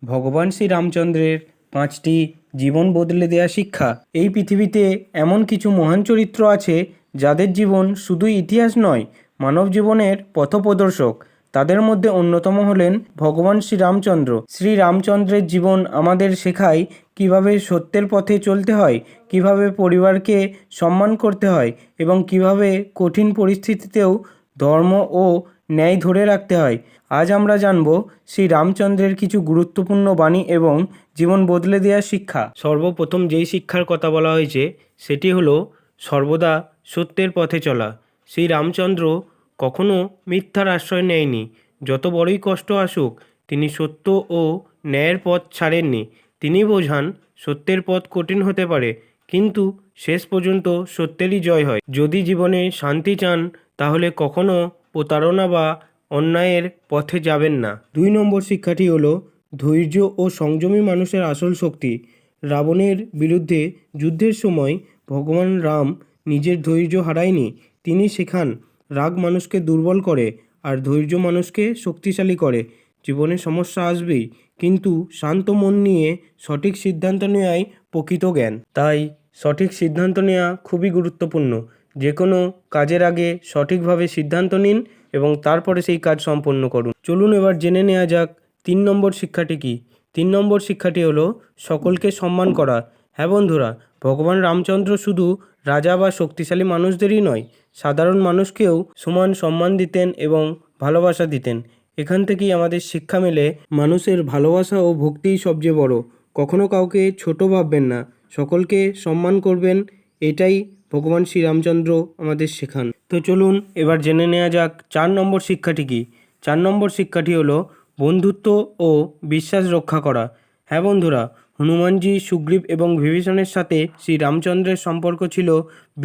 ভগবান শ্রীরামচন্দ্রের 5টি জীবন বদলে দেয়া শিক্ষা। এই পৃথিবীতে এমন কিছু মহান চরিত্র আছে যাদের জীবন শুধুই ইতিহাস নয়, মানব জীবনের পথপ্রদর্শক। তাদের মধ্যে অন্যতম হলেন ভগবান শ্রীরামচন্দ্র। শ্রীরামচন্দ্রের জীবন আমাদের শেখায় কিভাবে সত্যের পথে চলতে হয়, কিভাবে পরিবারকে সম্মান করতে হয় এবং কিভাবে কঠিন পরিস্থিতিতেও ধর্ম ও ন্যায় ধরে রাখতে হয়। আজ আমরা জানব শ্রীরামচন্দ্রের কিছু গুরুত্বপূর্ণ বাণী এবং জীবন বদলে দেওয়া শিক্ষা। সর্বপ্রথম যেই শিক্ষার কথা বলা হয়েছে সেটি হলো সর্বদা সত্যের পথে চলা। শ্রীরামচন্দ্র কখনো মিথ্যার আশ্রয় নেয়নি। যত বড়ই কষ্ট আসুক তিনি সত্য ও ন্যায়ের পথ ছাড়েননি। তিনি বোঝান সত্যের পথ কঠিন হতে পারে, কিন্তু শেষ পর্যন্ত সত্যেরই জয় হয়। যদি জীবনে শান্তি চান তাহলে কখনো প্রতারণা বা অন্যায়ের পথে যাবেন না। 2 নম্বর শিক্ষাটি হলো ধৈর্য ও সংযমী মানুষের আসল শক্তি। রাবণের বিরুদ্ধে যুদ্ধের সময় ভগবান রাম নিজের ধৈর্য হারায়নি। তিনি শেখান রাগ মানুষকে দুর্বল করে আর ধৈর্য মানুষকে শক্তিশালী করে। জীবনে সমস্যা আসবেই, কিন্তু শান্ত মন নিয়ে সঠিক সিদ্ধান্ত নেওয়াই প্রকৃত জ্ঞান। তাই সঠিক সিদ্ধান্ত নেওয়া খুবই গুরুত্বপূর্ণ। যে কোনো কাজের আগে সঠিকভাবে সিদ্ধান্ত নিন এবং তারপরে সেই কাজ সম্পন্ন করুন। চলুন এবার জেনে নেওয়া যাক 3 নম্বর শিক্ষাটি কী। 3 নম্বর শিক্ষাটি হলো সকলকে সম্মান করা। হ্যাঁ বন্ধুরা, ভগবান রামচন্দ্র শুধু রাজা বা শক্তিশালী মানুষদেরই নয়, সাধারণ মানুষকেও সমান সম্মান দিতেন এবং ভালোবাসা দিতেন। এখান থেকেই আমাদের শিক্ষা মেলে মানুষের ভালোবাসা ও ভক্তিই সবচেয়ে বড়। কখনো কাউকে ছোট ভাববেন না, সকলকে সম্মান করবেন। এটাই ভগবান শ্রীরামচন্দ্র আমাদের শেখান। তো চলুন এবার জেনে নেওয়া যাক 4 নম্বর শিক্ষাটি কী। 4 নম্বর শিক্ষাটি হলো বন্ধুত্ব ও বিশ্বাস রক্ষা করা। হ্যাঁ বন্ধুরা, হনুমানজি, সুগ্রীব এবং বিভীষণের সাথে শ্রীরামচন্দ্রের সম্পর্ক ছিল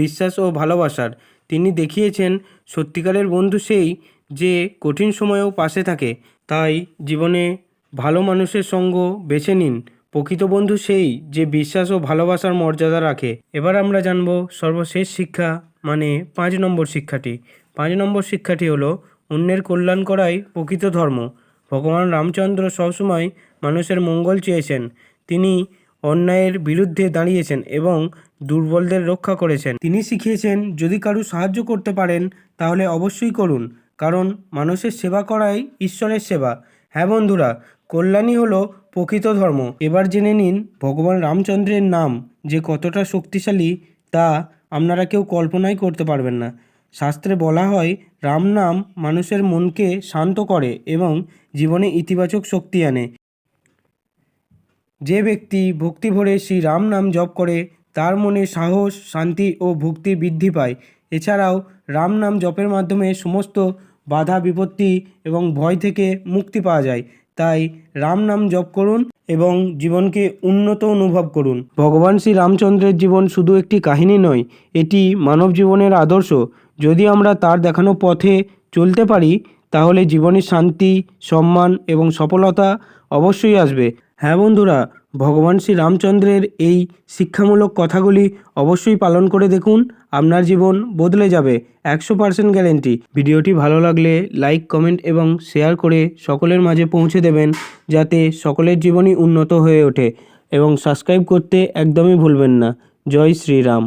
বিশ্বাস ও ভালোবাসার। তিনি দেখিয়েছেন সত্যিকারের বন্ধু সেই যে কঠিন সময়েও পাশে থাকে। তাই জীবনে ভালো মানুষের সঙ্গ বেছে নিন। প্রকৃত বন্ধু সেই যে বিশ্বাস ও ভালোবাসার মর্যাদা রাখে। এবার আমরা জানব সর্বশেষ শিক্ষা, মানে 5 নম্বর শিক্ষাটি। 5 নম্বর শিক্ষাটি হলো অন্যের কল্যাণ করাই প্রকৃত ধর্ম। ভগবান রামচন্দ্র সবসময় মানুষের মঙ্গল চেয়েছেন। তিনি অন্যায়ের বিরুদ্ধে দাঁড়িয়েছেন এবং দুর্বলদের রক্ষা করেছেন। তিনি শিখিয়েছেন যদি কারো সাহায্য করতে পারেন তাহলে অবশ্যই করুন, কারণ মানুষের সেবা করাই ঈশ্বরের সেবা। হ্যাঁ বন্ধুরা, কল্যাণই হলো প্রকৃত ধর্ম। এবার জেনে নিন ভগবান রামচন্দ্রের নাম যে কতটা শক্তিশালী তা আপনারা কেউ কল্পনাই করতে পারবেন না। শাস্ত্রে বলা হয় রাম নাম মানুষের মনকে শান্ত করে এবং জীবনে ইতিবাচক শক্তি আনে। যে ব্যক্তি ভক্তি ভরে শ্রী রাম নাম জপ করে তার মনে সাহস, শান্তি ও ভক্তি বৃদ্ধি পায়। এছাড়াও রাম নাম জপের মাধ্যমে সমস্ত বাধা বিপত্তি এবং ভয় থেকে মুক্তি পাওয়া যায়। তাই রাম নাম জপ করুন এবং জীবনকে উন্নত অনুভব করুন। ভগবান শ্রী রামচন্দ্রের জীবন শুধু একটি কাহিনী নয়, এটি মানব জীবনের আদর্শ। যদি আমরা তার দেখানো পথে চলতে পারি তাহলে জীবনে শান্তি, সম্মান এবং সফলতা অবশ্যই আসবে। হ্যাঁ বন্ধুরা, ভগবান শ্রী রামচন্দ্রের এই শিক্ষামূলক কথাগুলি অবশ্যই পালন করে দেখুন, আপনার জীবন বদলে যাবে। 100% গ্যারেন্টি। ভিডিওটি ভালো লাগলে লাইক, কমেন্ট এবং শেয়ার করে সকলের মাঝে পৌঁছে দেবেন, যাতে সকলের জীবনই উন্নত হয়ে ওঠে, এবং সাবস্ক্রাইব করতে একদমই ভুলবেন না। জয় শ্রীরাম।